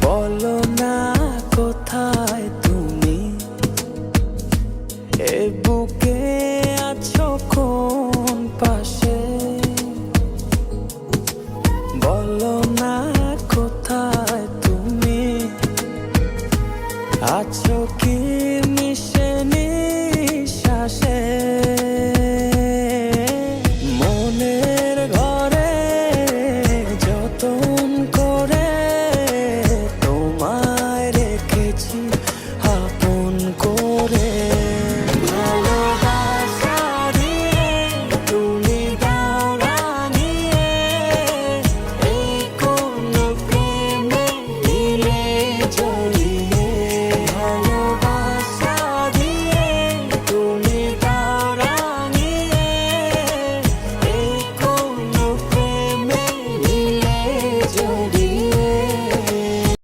বলো না কোথায় তুমি, এ বুকে আছো কোন পাশে। বলো না কোথায় তুমি, আছো কি